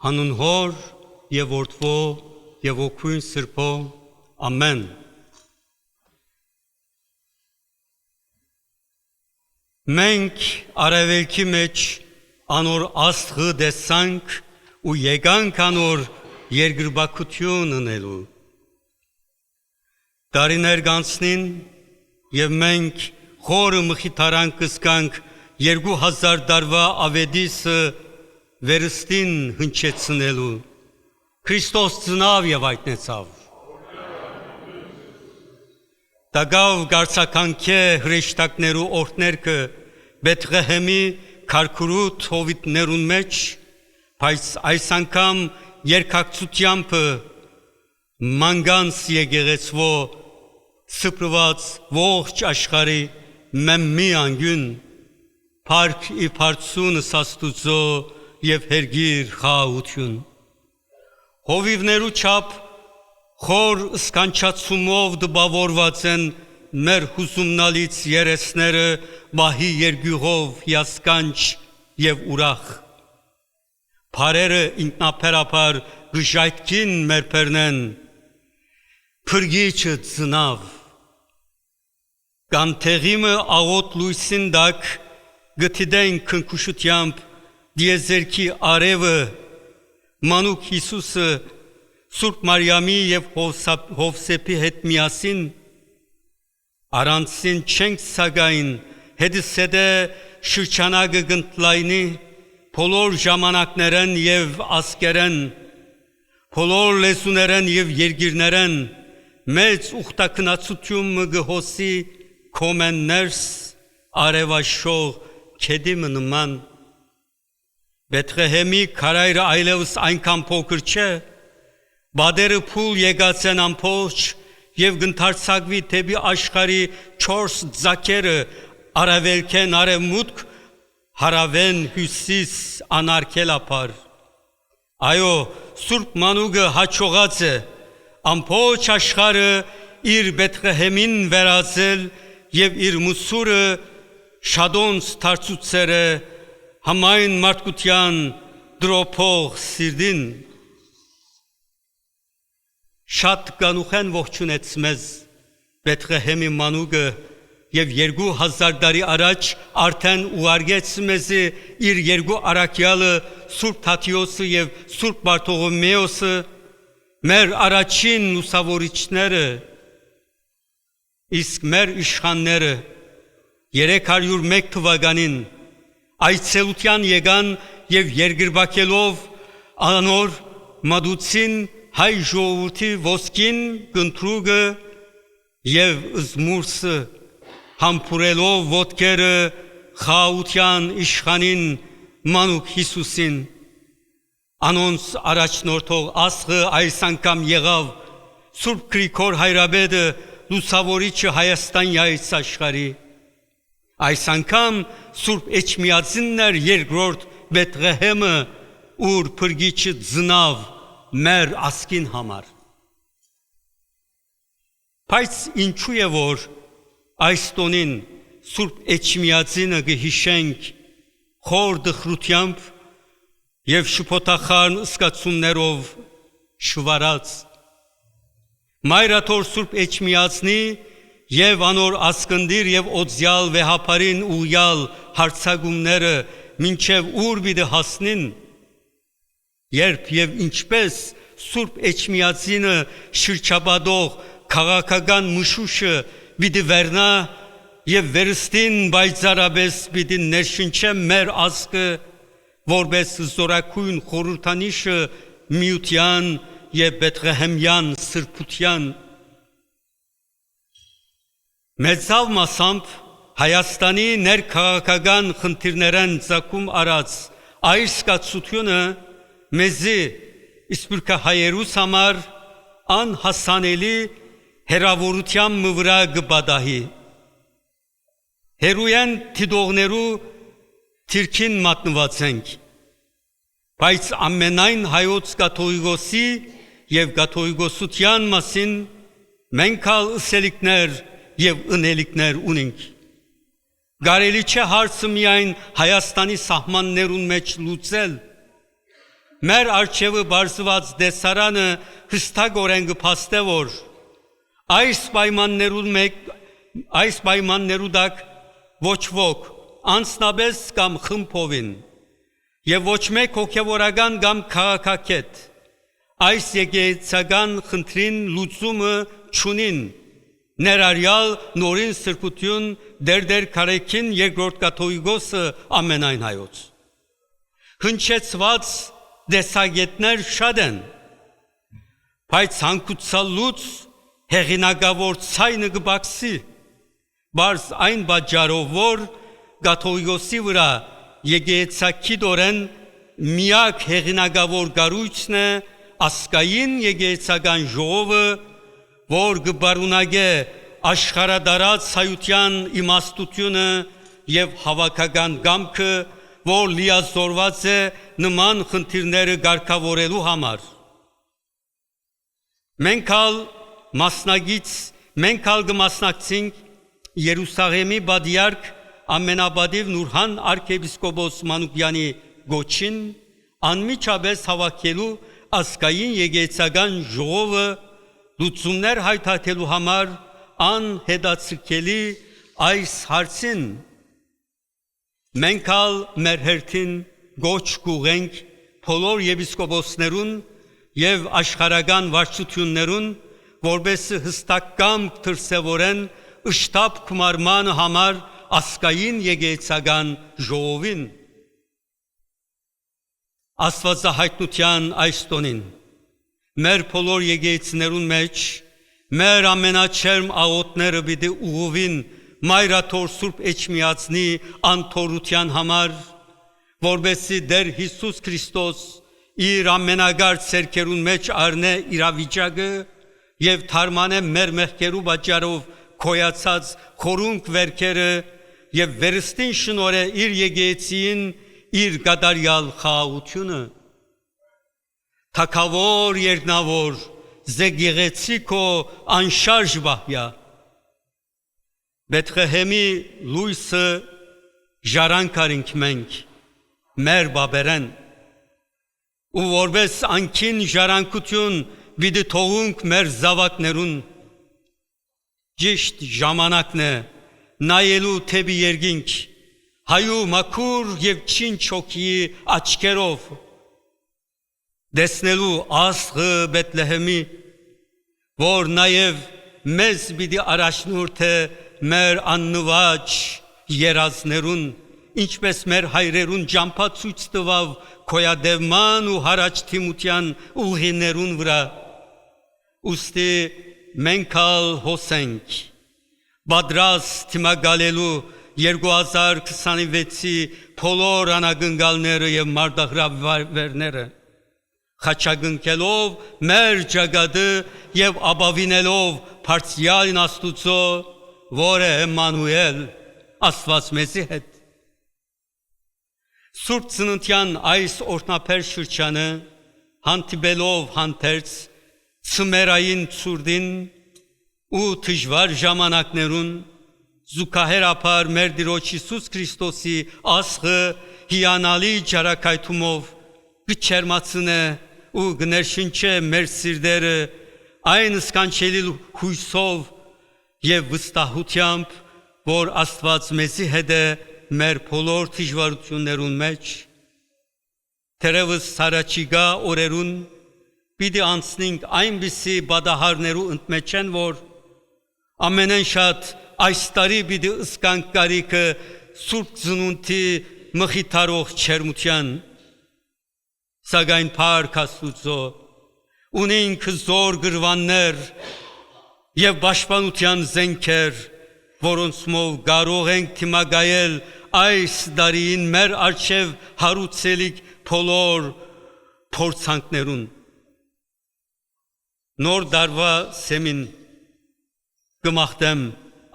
Հանուն Հոր եւ Որդվո եւ Օգուն Սրբո ամեն Մենք արևելքի մեջ անոր աստղը տեսանք ու եկանք անոր երկրբակություն ունելու Տարիներ կանցնին եւ մենք խորը մխիթարանք կսկանք 2000 տարվա ավետիսը վերստին հնչեցնելու Քրիստոս ծնավ եւ այդնեցավ Տագավ գարցականքե հրեշտակներու օրդներկը Բեթղեհեմի քարքրուտ հովիտներուն մեջ բայց այս անգամ երկակցությամբ մանգանց եկեղեցվո սփռված ողջ աշխարհի մեմի անգյուն Փարք ի փարցուն սաստուծո եւ հերգիր խաղաղություն Հովիվներու չափ խոր սկանչացումով դպավորված են մեր հուսումնալից երեսները բահի երգյուղով հիասկանչ եւ ուրախ Փարերը ինքնաբերաբար գժայթքին մեր պերնեն Փրկիչը ծնավ Կամ թեղիմը աղոտ լույսին դակ գտիդեն քնքուշությամբ դիեզերքի արևը մանուկ Հիսուսը Սուրբ Մարիամի եւ Հովսեփի հետ միասին առանցին չենք սակայն հետսեդե շրջանակը գտնլայնի բոլոր ժամանակներեն եւ ասկերեն բոլոր լեզուներեն եւ երկիրներեն մեծ ուխտակնացություն մգհոսի կոմեններս արևաշխող քեդիմը նման Բեթղեհեմի քարայրը այլևս այնքան փոքր չէ բادرը փուլ եկած են ամբողջ եւ գնդարցակվի թեպի աշխարհի 4 ձակերը արևելքեն արևմուտք հարավեն հյուսիս անարգելապար այո Սուրբ Մանուկը հաջողած է ամբողջ աշխարհը իր Բեթղեհեմին վերածել եւ իր մուսուրը շադոնց դարձուցել է համայն մարդկության դրոփող սիրտին Շատ կանուխեն ողջունեց մեզ Բեթղեհեմի մանուկը եւ 2000 տարի առաջ արդեն ուղարկեց մեզ իր երկու արաքյալը Սուրբ Թադեոսը եւ Սուրբ Բարթողոմեոսը մեր առաջին ուսավորիչները իսկ մեր իշխանները 301 թվականին այցելության եկան եւ երկրբակելով անոր մատուցին հայ ժողովրդի ոսկին կնտրուգը եւ զմուրսը համբուրելով ոտքերը խաղաղության իշխանին մանուկ Հիսուսին անոնց առաջնորդող ասղը այս անգամ եղավ Սուրբ Գրիգոր Հայրաբեդը լուսավորիչը Հայաստանյայից աշխարհի այս անգամ Սուրբ Էջմիածինն էր երկրորդ Բեթղեհեմը ուր փրկիչը ծնավ մեր ասկին համար Բայց ինչու է որ այս տոնին Սուրբ Էջմիածինը գհիշենք խոր դխրությամբ եւ շփոթախառն սկացումներով շվարած Մայրաթոր Սուրբ Էջմիածնի եւ անոր ասկնդիր եւ օձյալ վեհապարին ուղյալ հարցագումները մինչեւ ուր պիտի հասնին երբ եւ ինչպես Սուրբ Էջմիածինը շրջապատող քաղաքական մշուշը պիտի վերնա եւ վերստին բայցարաբես պիտի ներշնչե մեր ազգը որպես զորակույն խորհրդանիշը միության եւ Բեթղեհեմյան սրբության Մեծավ մասամբ Հայաստանի ներքաղաքական խնդիրներեն ցակում արած այս կացությունը մեզի իսպրկահայերուս համար անհասանելի հերավորության մվրա գբադահի Հերույեն թիդողներու թիրքին մատնված ենք բայց ամենայն հայոց կաթողիկոսի եւ կաթողիկոսության մասին մենք ալ ըսելիքներ եւ ընելիքներ ունենք Գարելի չէ հարցը միայն Հայաստանի սահմաններուն մեջ լուծել Մեր արջևը բարձված դեսարանը հստակորեն կփաստե որ այս պայմաններու դակ ոչ ոք անձնապես կամ խմբովին եւ ոչ մեկ հոգեվորական կամ քաղաքակետ այս եկեղեցական խնդրին լուծումը չունին ներառյալ նորին սրբություն դեր քարեքին երկրորդ կաթողիկոսը ամենայն հայոց հնչեցված դեսագետներ շատ են բայց հանկուցալուց հեղինակավոր ցայնը կբացի բայց այն բաժարով որ կաթողիկոսի վրա եկեղեցակիդորեն միակ հեղինակավոր գարույցն է ասկային եկեղեցական ժողովը որ կբարունագե աշխարհադարած հայության իմաստությունը եւ հավաքական գամքը որ լիազորված է նման խնդիրները ղեկավարելու համար մենք կմասնակցենք Երուսաղեմի բادیարք ամենաբադիվ Նուրհան arczepiskopos Մանուկյանի գոչին անմիջապես հավաքելու ասկային եկեղեցական ժողովը լուծումներ հայտարարելու համար անհետաձգելի այս հարցին մենք մեր հերթին գոչ կուղենք բոլոր եպիսկոպոսներուն եւ աշխարհական վարչություններուն որբեսի հստակ կամք դրսևորեն ըշտապ կմարման համար ասկային եկեղեցական ժողովին Աստվածահայտնության այս տոնին մեր բոլոր եկեղեցիներուն մեջ մեր ամենաչերմ աղոթները պիտի ուղղվին Մայրաթոր Սուրբ Էջմիածնի անթորության համար որբեսի դեր Հիսուս Քրիստոս իր ամենագարծ սերքերուն մեջ առնե իրավիճակը եւ թարմանե մեր մեղքերու պատճառով քոյացած խորունկ վերքերը եւ վերստին շնորհե իր եկեղեցին իր կատարյալ խաղաղությունը թակավոր երկնավոր զեգեղեցիկո անշարժ բահյա Բեթղեհեմի լույսը ժառանգարինք մենք մեր բաբերեն ու որպես անքին ժառանգություն պիտի թողունք մեր զավակներուն ճիշտ ժամանակն է նայելու թեպի երկինք հայու մաքուր եւ չին չոքիի աչքերով դեսնելու աստղը Բեթլեհեմի որ նաեւ մեզ պիտի առաջնորդե մեր աննվաճ երազներուն ինչպես մեր հայրերուն ջամփա ցույց տվավ քոյադևման ու հարաճ թիմության ուղիներուն վրա ուստի մենք հոսենք բادرաստ թիմագալելու 2026-ի բոլոր անագնգալները եւ մարտահրավերները խաչագնկելով մեր ճակատը եւ ապավինելով բարձրյալին Աստուծո որ է Էմանուել Աստված մեզի հետ Սուրբ Ծննդյան այս օրհնափեր շրջանը հանդիպելով հանդերձ ցմերային ցուրդին ու դժվար ժամանակներուն զուգահեռաբար մեր Տիրոջ Հիսուս Քրիստոսի ասղը հիանալի ճարակայթումով գչերմացնե ու գներշնչե մեր սիրտերը այն սկանչելի հույսով եւ վստահությամբ որ Աստված մեզի հետ է մեր բոլոր դժվարություններուն մեջ թերևս սարաչիգա օրերուն պիտի անցնենք այնպիսի բադահարներու ընդմեջեն որ ամենեն շատ այս տարի պիտի ըսկանք կարիքը Սուրբ Ծնունդի մխիթարող չերմության սակայն Փառք Աստուծո ունենք զոր գրվաններ եւ պաշտպանության զենքեր որոնցմով կարող ենք թիմագայել այս դարին մեր արչև հարուցելիք բոլոր փորձանքներուն նոր դարվա սեմին կմաղթեմ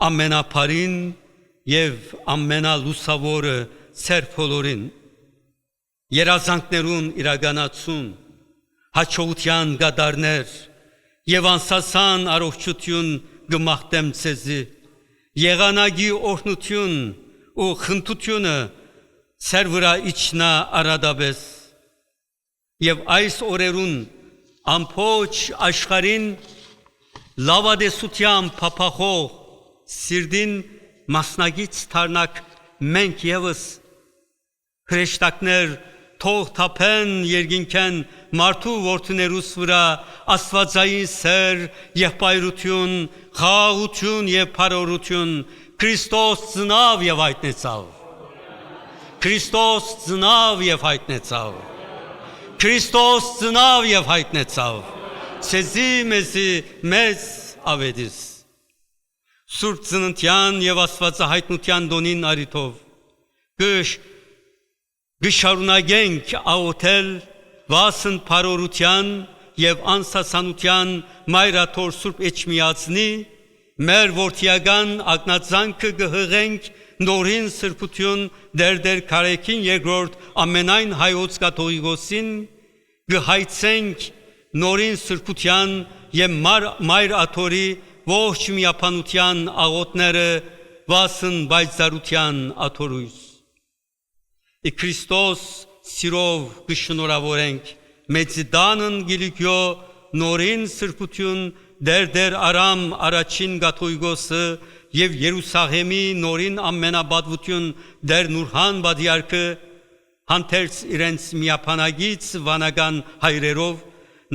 ամենափարին եւ ամենալուսավորը ծեր բոլորին երազանքներուն իրականացում հաջողության գադարներ եւ անսասան առողջություն կմաղթեմ ցեզի եղանակի օրհնություն ու խնդությունը ծեր վրա իջնա արադաբես եւ այս օրերուն ամփոփ աշխարհին լավադեսությամբ փափախող սիրտին մասնագից դառնակ մենք եւս հրեշտակներ թող թափեն երկինքեն մարդու որդիներուս վրա աստվածային սեր եղբայրություն, խաղաղություն եւ փառորություն Քրիստոս ծնավ եւ հայտնեցավ Քրիստոս ծնավ եւ հայտնեցավ Քրիստոս ծնավ եւ հայտնեցավ ցեզի մեզ ավետիս Սուրբ ծննդյան եւ աստվածահայտնության դոնին արիթով գշարունակենք աղոթել վասն փառորության եւ անսասանության մայրաթոր Սուրբ Էջմիածնի մեր որդիական ակնածանքը գհղենք նորին սրբություն դեր քարեքին երկրորդ ամենայն հայոց կաթողիկոսին գհայցենք նորին սրբության եւ մայր աթորի ողջ միապանության աղոթները վասն բայծարության աթորույս Քրիստոս սիրով կշնորհավորենք մեծդանն գիլիկյո նորին սրբություն դեր արամ առաջին գաթողիկոսը եւ Երուսաղեմի նորին ամենաբադվություն դեր Նուրհան բադիարքը հանդերձ իրենց միապանագից վանական հայրերով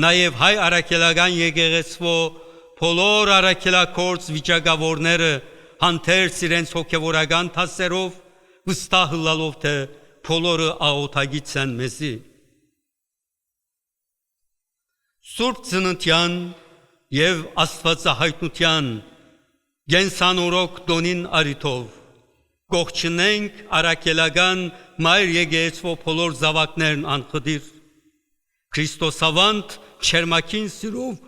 նաեւ հայ արաքելական եկեղեցվո բոլոր արաքելակորց վիճակավորները հանդերձ իրենց հոգեվորական թասերով վստահ լալով թե բոլորը աղոթագից են մեզի Սուրբ ծննդյան եւ աստվածահայտնության գենսանորոք դոնին արիթով գողջնենք արաքելական մայր եկեղեցվո բոլոր զավակներն անխդիր Քրիստոսավանդ չերմակին սիրով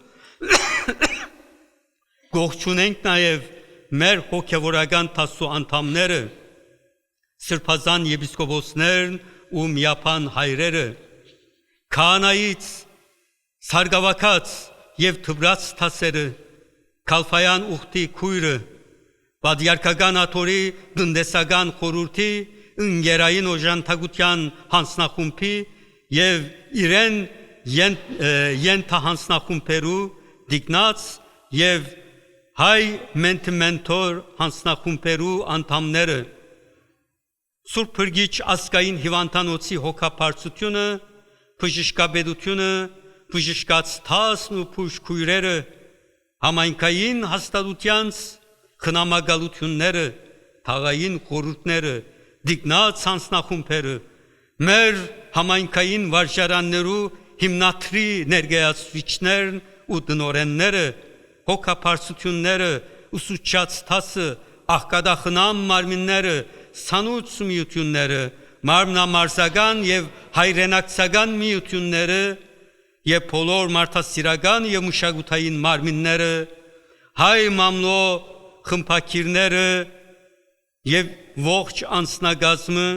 գողջունենք նաեւ մեր հոգեվորական տասու անդամները Սրբազան եպիսկոպոսներն ու միապան հայրերը քահանայից սարգավակած եւ թբրած թասերը Քալֆայան ուխտի քույրը Բադիարքական աթորի գնդեսական խորհրդի ընկերային օժանդակության հանձնախումբի եւ իրեն ենթահանձնախումբերու դիկնած եւ հայ մենթոր հանձնախումբերու անդամները Սուրբ Փրկիչ ասկային հիվանդանոցի հոգապարծությունը, բժշկաբեդությունը, բժշկած թասն ու փուշքույրերը, համայնքային հաստատությանց խնամակալությունները, թաղային խորհուրդները, դիկնած հանձնախումբերը, մեր համայնքային վարժարաններու հիմնադրի ներկայացուցիչներն ու տնօրենները, հոգապարծությունները, ուսուցչած թասը, աղքատախնամ մարմինները, սանուց միությունները, մարմնամարզական եւ հայրենակցական միությունները եւ բոլոր մարդասիրական եւ մշակութային մարմինները, հայ մամլո խմբակիրները եւ ողջ անձնագազմը,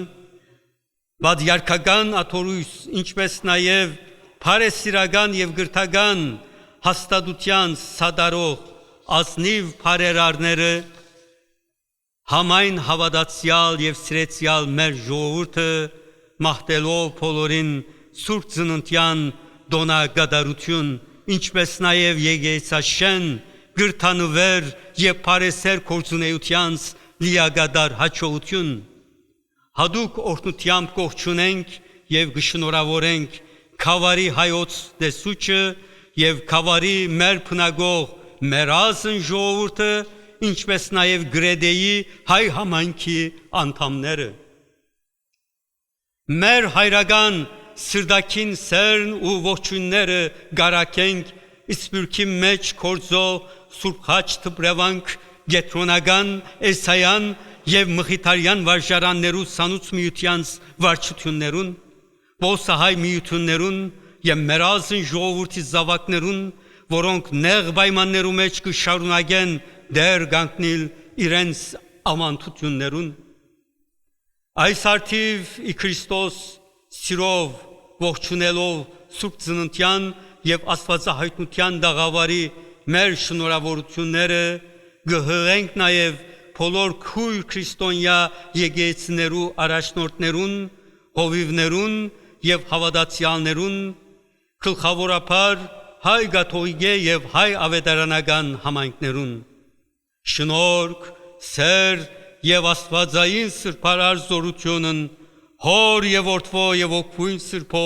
բադիարքական աթորույս, ինչպես նաեւ փարեսիրական եւ գրթական հաստատության սադարող ազնիվ փարերարները Համայն հավատացյալ եւ սիրեցյալ մեր ժողովուրդը մաղթելով բոլորին Սուրբ ծննդյան դոնագադարություն, ինչպես նաեւ եկեղեցաշեն գրթանվեր եւ փարեսեր կորձունեությանց լիագադար հաջողություն, հadouk օրհնությամբ կողջունենք եւ գշնորհավորենք Քավարի հայոց դեսուչը եւ Քավարի մեր փնագող մեր ազն ժողովուրդը ինչպես նաև գրեդեի հայ համայնքի անդամները։ Մեր հայրական սրդակին սերն ու ողջույնները գարակենք իսպյուրքի մեջ կորձող Սուրբ Խաչ թբրևանք գետրոնական էսայան եւ մխիթարյան վարժարաններու սանուց միությանց վարչություններուն, ոսահայ միություններուն եւ մեր ազն ժողովրդի զավակներուն, որոնք նեղ պայմաններու մեջ կշարունակեն դեր գանքնիլ իրենց ամանտություններուն այս արդիվ ի Քրիստոս սիրով ողջունելով Սուրբ ծննդյան եւ աստվածահայտնության դաղավարի մեր շնորհավորությունները գհղենք նաեւ բոլոր քույր քրիստոնյա եկեղեցիներու առաջնորդներուն հովիվներուն եւ հավատացյալներուն գլխավորապես հայ կաթողիկե եւ հայ ավետարանական համայնքներուն շնորհք, սեր եւ աստվածային սրբարար զորությունն հոր եւ որդվո եւ օգուին սրբո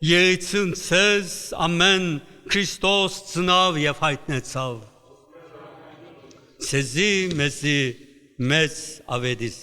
Եիցն ցեզ ամեն Քրիստոս ծնավ եւ հայտնեցավ ցեզի մեզի մեծ ավետիս